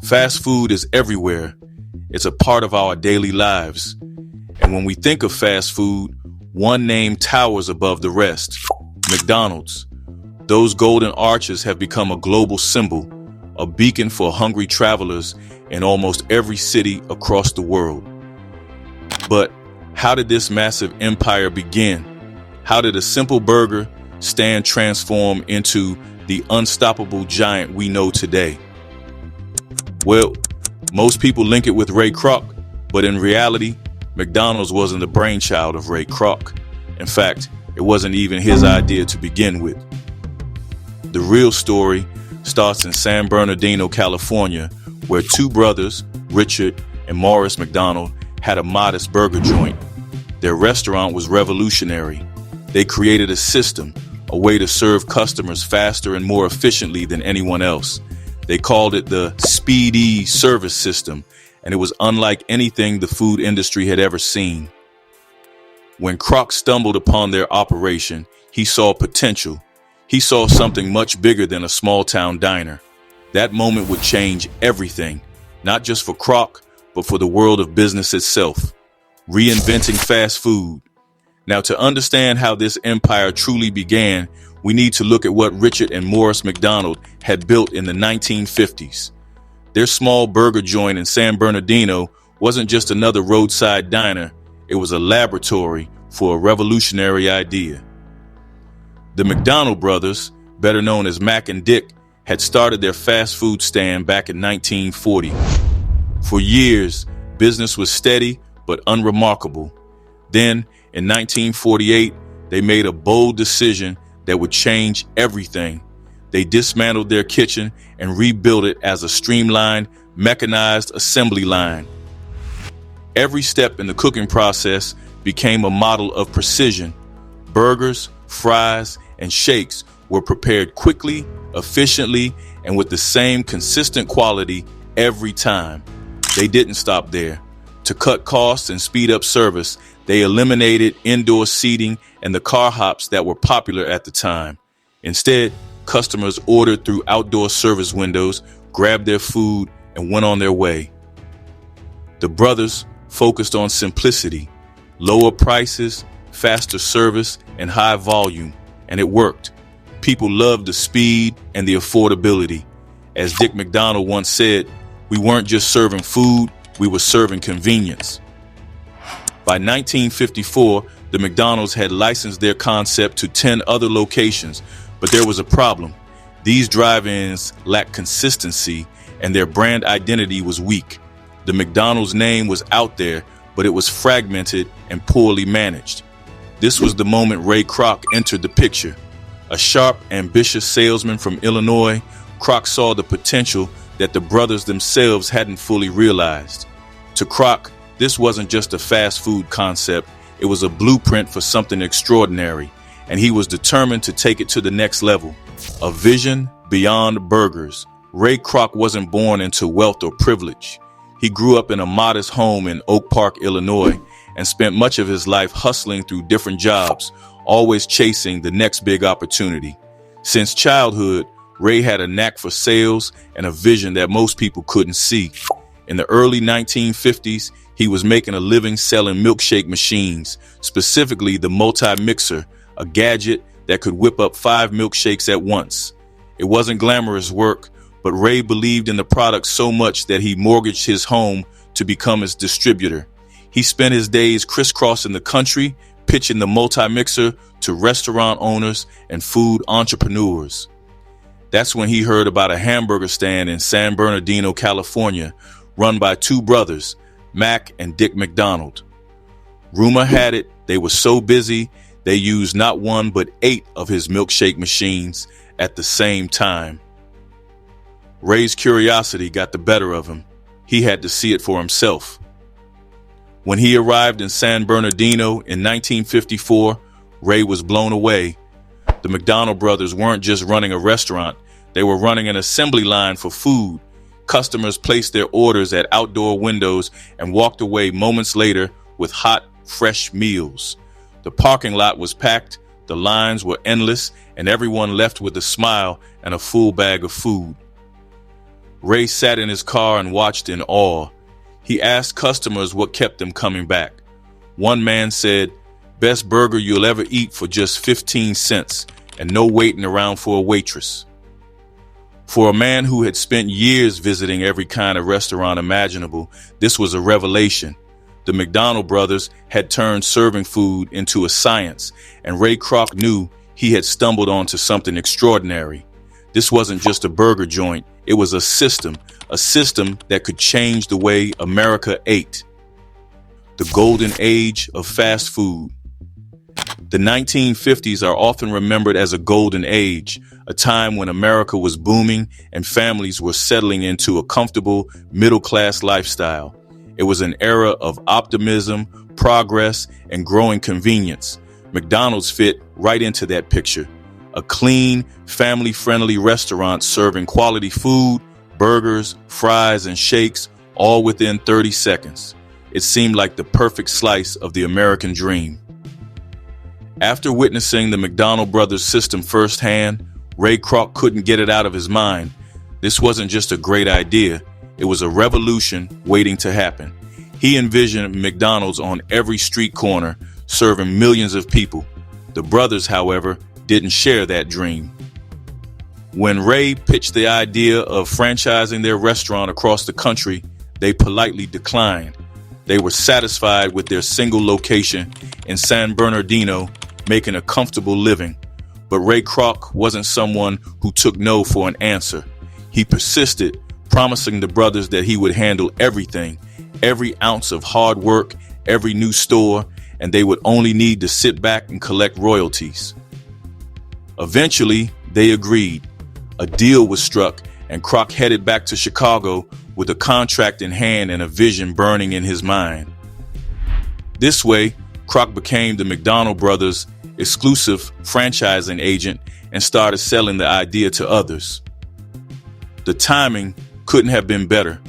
Fast food is everywhere. It's a part of our daily lives. And when we think of fast food, one name towers above the rest: McDonald's. Those golden arches have become a global symbol, a beacon for hungry travelers in almost every city across the world. But how did this massive empire begin? How did a simple burger stand transform into the unstoppable giant we know today? Well, most people link it with Ray Kroc, but in reality, McDonald's wasn't the brainchild of Ray Kroc. In fact, it wasn't even his idea to begin with. The real story starts in San Bernardino, California, where two brothers, Richard and Morris McDonald, had a modest burger joint. Their restaurant was revolutionary. They created a system, a way to serve customers faster and more efficiently than anyone else. They called it the Speedy Service System, and it was unlike anything the food industry had ever seen. When Kroc stumbled upon their operation, he saw potential. He saw something much bigger than a small-town diner. That moment would change everything, not just for Kroc, but for the world of business itself, reinventing fast food. Now, to understand how this empire truly began, we need to look at what Richard and Morris McDonald had built in the 1950s. Their small burger joint in San Bernardino wasn't just another roadside diner. It was a laboratory for a revolutionary idea. The McDonald brothers, better known as Mac and Dick, had started their fast food stand back in 1940. For years, business was steady but unremarkable. Then, in 1948, they made a bold decision that would change everything. They dismantled their kitchen and rebuilt it as a streamlined, mechanized assembly line. Every step in the cooking process became a model of precision. Burgers, fries, and shakes were prepared quickly, efficiently, and with the same consistent quality every time. They didn't stop there. To cut costs and speed up service, they eliminated indoor seating and the car hops that were popular at the time. Instead, customers ordered through outdoor service windows, grabbed their food, and went on their way. The brothers focused on simplicity, lower prices, faster service, and high volume, and it worked. People loved the speed and the affordability. As Dick McDonald once said, "We weren't just serving food, we were serving convenience." By 1954, the McDonald's had licensed their concept to 10 other locations, but there was a problem. These drive-ins lacked consistency and their brand identity was weak. The McDonald's name was out there, but it was fragmented and poorly managed. This was the moment Ray Kroc entered the picture. A sharp, ambitious salesman from Illinois, Kroc saw the potential that the brothers themselves hadn't fully realized. To Kroc, this wasn't just a fast food concept, it was a blueprint for something extraordinary, and he was determined to take it to the next level. A vision beyond burgers. Ray Kroc wasn't born into wealth or privilege. He grew up in a modest home in Oak Park, Illinois, and spent much of his life hustling through different jobs, always chasing the next big opportunity. Since childhood, Ray had a knack for sales and a vision that most people couldn't see. In the early 1950s, he was making a living selling milkshake machines, specifically the multi-mixer, a gadget that could whip up 5 milkshakes at once. It wasn't glamorous work, but Ray believed in the product so much that he mortgaged his home to become its distributor. He spent his days crisscrossing the country, pitching the multi-mixer to restaurant owners and food entrepreneurs. That's when he heard about a hamburger stand in San Bernardino, California, run by two brothers, Mac and Dick McDonald. Rumor had it they were so busy they used not one but 8 of his milkshake machines at the same time. Ray's curiosity got the better of him. He had to see it for himself. When he arrived in San Bernardino in 1954, Ray was blown away. The McDonald brothers weren't just running a restaurant, they were running an assembly line for food. Customers placed their orders at outdoor windows and walked away moments later with hot, fresh meals. The parking lot was packed, the lines were endless, and everyone left with a smile and a full bag of food. Ray sat in his car and watched in awe. He asked customers what kept them coming back. One man said, "Best burger you'll ever eat for just 15 cents and no waiting around for a waitress." For a man who had spent years visiting every kind of restaurant imaginable, this was a revelation. The McDonald brothers had turned serving food into a science, and Ray Kroc knew he had stumbled onto something extraordinary. This wasn't just a burger joint, it was a system that could change the way America ate. The golden age of fast food. The 1950s are often remembered as a golden age, a time when America was booming and families were settling into a comfortable middle-class lifestyle. It was an era of optimism, progress, and growing convenience. McDonald's fit right into that picture. A clean, family-friendly restaurant serving quality food, burgers, fries, and shakes, all within 30 seconds. It seemed like the perfect slice of the American dream. After witnessing the McDonald brothers' system firsthand, Ray Kroc couldn't get it out of his mind. This wasn't just a great idea, it was a revolution waiting to happen. He envisioned McDonald's on every street corner, serving millions of people. The brothers, however, didn't share that dream. When Ray pitched the idea of franchising their restaurant across the country, they politely declined. They were satisfied with their single location in San Bernardino, making a comfortable living. But Ray Kroc wasn't someone who took no for an answer. He persisted, promising the brothers that he would handle everything, every ounce of hard work, every new store, and they would only need to sit back and collect royalties. Eventually, they agreed. A deal was struck, and Kroc headed back to Chicago with a contract in hand and a vision burning in his mind. This way, Kroc became the McDonald brothers' exclusive franchising agent and started selling the idea to others. The timing couldn't have been better.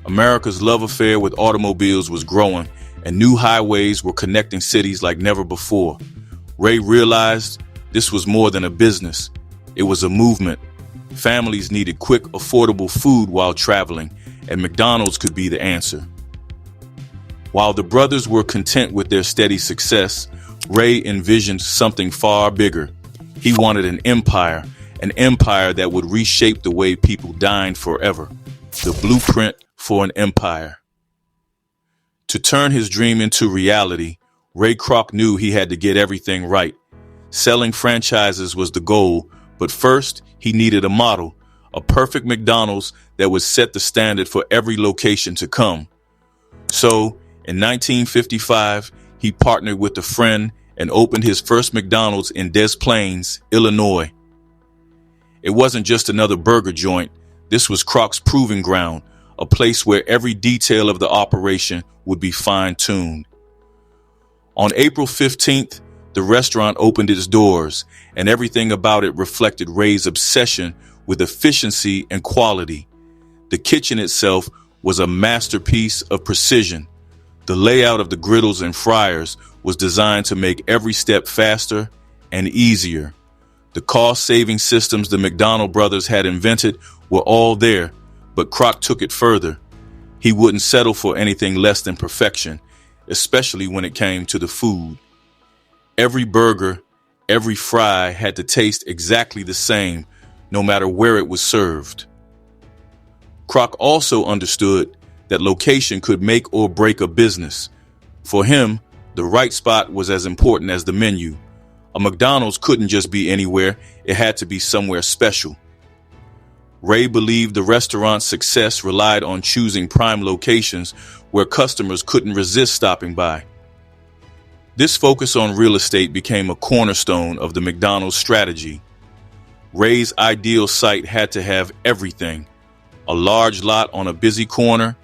America's love affair with automobiles was growing, and new highways were connecting cities like never before. Ray realized this was more than a business. It was a movement. Families needed quick, affordable food while traveling, and McDonald's could be the answer. While the brothers were content with their steady success, Ray envisioned something far bigger. He wanted an empire that would reshape the way people dined forever. The blueprint for an empire. To turn his dream into reality, Ray Kroc knew he had to get everything right. Selling franchises was the goal, but first he needed a model, a perfect McDonald's that would set the standard for every location to come. So, in 1955, he partnered with a friend and opened his first McDonald's in Des Plaines, Illinois. It wasn't just another burger joint. This was Kroc's proving ground, a place where every detail of the operation would be fine-tuned. On April 15th, the restaurant opened its doors, and everything about it reflected Ray's obsession with efficiency and quality. The kitchen itself was a masterpiece of precision. The layout of the griddles and fryers was designed to make every step faster and easier. The cost-saving systems the McDonald brothers had invented were all there, but Kroc took it further. He wouldn't settle for anything less than perfection, especially when it came to the food. Every burger, every fry had to taste exactly the same, no matter where it was served. Kroc also understood that location could make or break a business. For him, the right spot was as important as the menu. A McDonald's couldn't just be anywhere, it had to be somewhere special. Ray believed the restaurant's success relied on choosing prime locations where customers couldn't resist stopping by. This focus on real estate became a cornerstone of the McDonald's strategy. Ray's ideal site had to have everything: a large lot on a busy corner,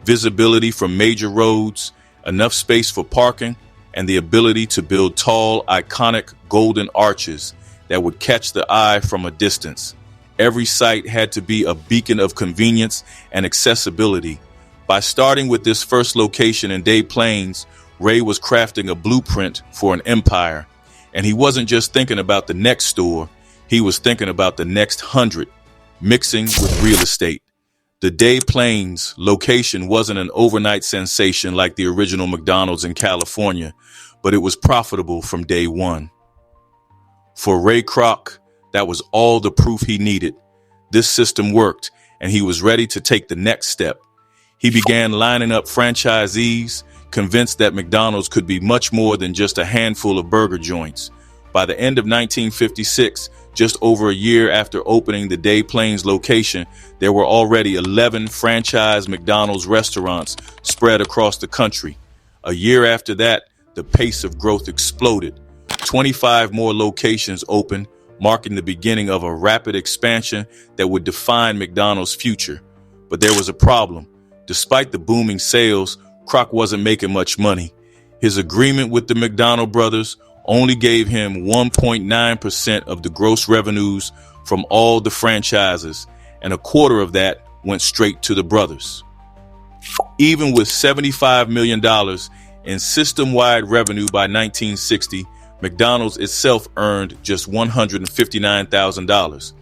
visibility from major roads, enough space for parking, and the ability to build tall, iconic golden arches that would catch the eye from a distance. Every site had to be a beacon of convenience and accessibility. By starting with this first location in Des Plaines, Ray was crafting a blueprint for an empire. And he wasn't just thinking about the next store, he was thinking about the next 100, mixing with real estate. The Des Plaines location wasn't an overnight sensation like the original McDonald's in California, but it was profitable from day one. For Ray Kroc, that was all the proof he needed. This system worked, and he was ready to take the next step. He began lining up franchisees, convinced that McDonald's could be much more than just a handful of burger joints. By the end of 1956, just over a year after opening the Des Plaines location, there were already 11 franchise McDonald's restaurants spread across the country. A year after that, the pace of growth exploded. 25 more locations opened, marking the beginning of a rapid expansion that would define McDonald's future. But there was a problem. Despite the booming sales, Kroc wasn't making much money. His agreement with the McDonald brothers only gave him 1.9% of the gross revenues from all the franchises, and a quarter of that went straight to the brothers. Even with $75 million in system-wide revenue by 1960, McDonald's itself earned just $159,000.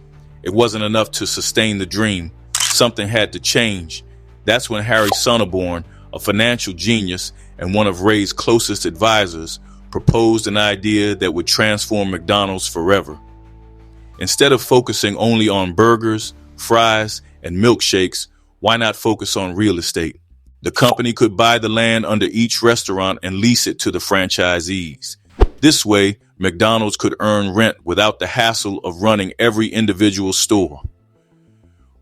It wasn't enough to sustain the dream. Something had to change. That's when Harry Sonneborn, a financial genius and one of Ray's closest advisors, proposed an idea that would transform McDonald's forever. Instead of focusing only on burgers, fries, and milkshakes, why not focus on real estate? The company could buy the land under each restaurant and lease it to the franchisees. This way, McDonald's could earn rent without the hassle of running every individual store.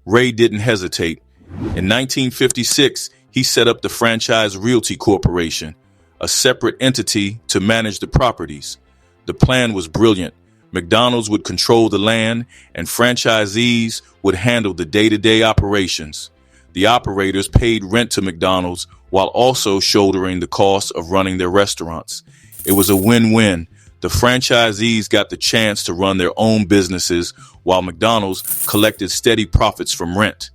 Ray didn't hesitate. In 1956, he set up the Franchise Realty Corporation, a separate entity to manage the properties. The plan was brilliant. McDonald's would control the land, and franchisees would handle the day-to-day operations. The operators paid rent to McDonald's while also shouldering the cost of running their restaurants. It was a win-win. The franchisees got the chance to run their own businesses while McDonald's collected steady profits from rent.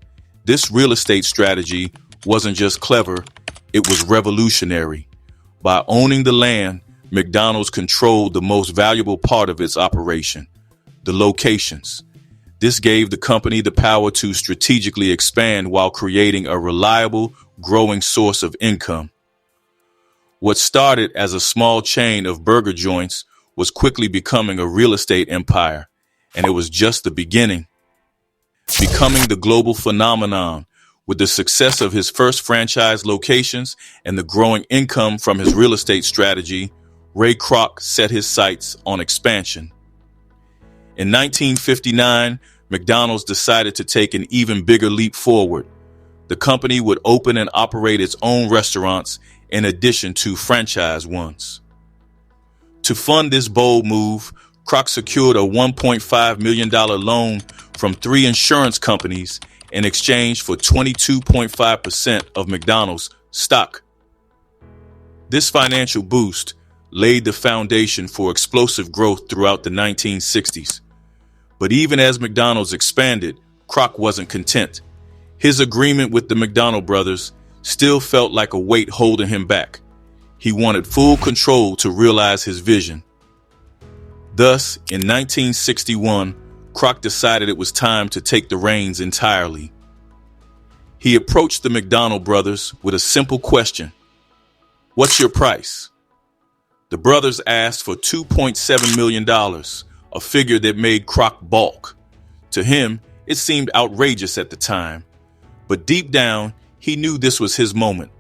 This real estate strategy wasn't just clever, it was revolutionary. By owning the land, McDonald's controlled the most valuable part of its operation, the locations. This gave the company the power to strategically expand while creating a reliable, growing source of income. What started as a small chain of burger joints was quickly becoming a real estate empire, and it was just the beginning. Becoming the global phenomenon, with the success of his first franchise locations and the growing income from his real estate strategy, Ray Kroc set his sights on expansion. In 1959, McDonald's decided to take an even bigger leap forward. The company would open and operate its own restaurants in addition to franchise ones. To fund this bold move, Kroc secured a $1.5 million loan from 3 insurance companies in exchange for 22.5% of McDonald's stock. This financial boost laid the foundation for explosive growth throughout the 1960s. But even as McDonald's expanded, Kroc wasn't content. His agreement with the McDonald brothers still felt like a weight holding him back. He wanted full control to realize his vision. Thus, in 1961, Kroc decided it was time to take the reins entirely. He approached the McDonald brothers with a simple question. "What's your price?" The brothers asked for $2.7 million, a figure that made Kroc balk. To him, it seemed outrageous at the time. But deep down, he knew this was his moment.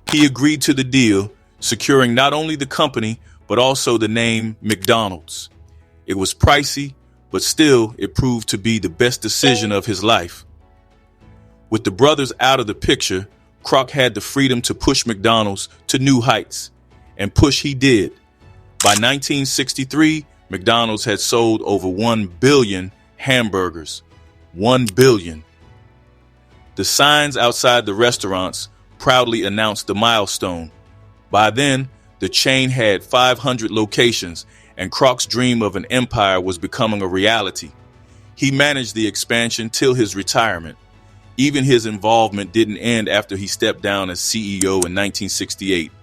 He agreed to the deal, securing not only the company, but also the name McDonald's. It was pricey, but still it proved to be the best decision of his life. With the brothers out of the picture, Kroc had the freedom to push McDonald's to new heights. And push he did. By 1963, McDonald's had sold over 1 billion hamburgers. 1 billion. The signs outside the restaurants proudly announced the milestone. By then, the chain had 500 locations, and Kroc's dream of an empire was becoming a reality. He managed the expansion till his retirement. Even his involvement didn't end after he stepped down as CEO in 1968.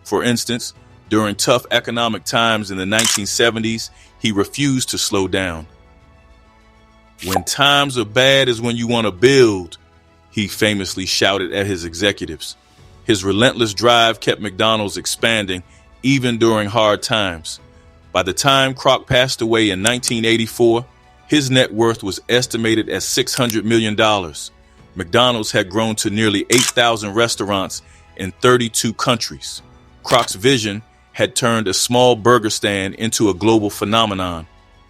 For instance, during tough economic times in the 1970s, he refused to slow down. "When times are bad is when you want to build," he famously shouted at his executives. His relentless drive kept McDonald's expanding even during hard times. By the time Kroc passed away in 1984, his net worth was estimated at $600 million. McDonald's had grown to nearly 8,000 restaurants in 32 countries. Kroc's vision had turned a small burger stand into a global phenomenon,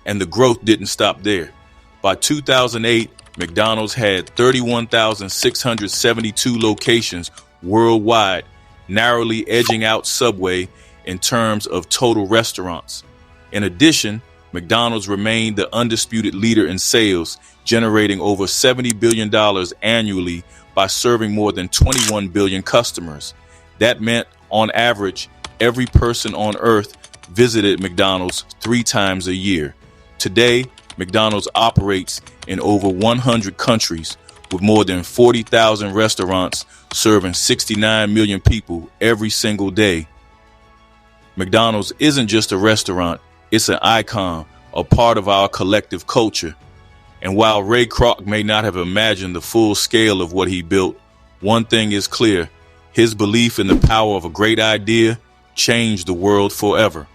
and the growth didn't stop there. By 2008, McDonald's had 31,672 locations worldwide, narrowly edging out Subway in terms of total restaurants. In addition, McDonald's remained the undisputed leader in sales, generating over $70 billion annually by serving more than 21 billion customers. That meant, on average, every person on Earth visited McDonald's 3 times a year. Today, McDonald's operates in over 100 countries with more than 40,000 restaurants serving 69 million people every single day. McDonald's isn't just a restaurant, it's an icon, a part of our collective culture. And while Ray Kroc may not have imagined the full scale of what he built, one thing is clear: his belief in the power of a great idea changed the world forever.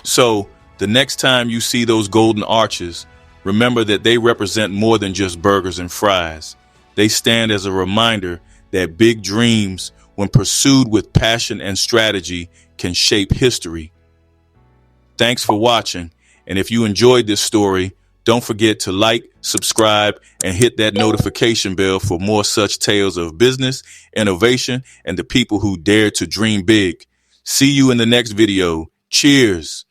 So, the next time you see those golden arches, remember that they represent more than just burgers and fries. They stand as a reminder that big dreams, when pursued with passion and strategy, can shape history. Thanks for watching, and if you enjoyed this story, don't forget to like, subscribe, and hit that notification bell for more such tales of business, innovation, and the people who dare to dream big. See you in the next video. Cheers.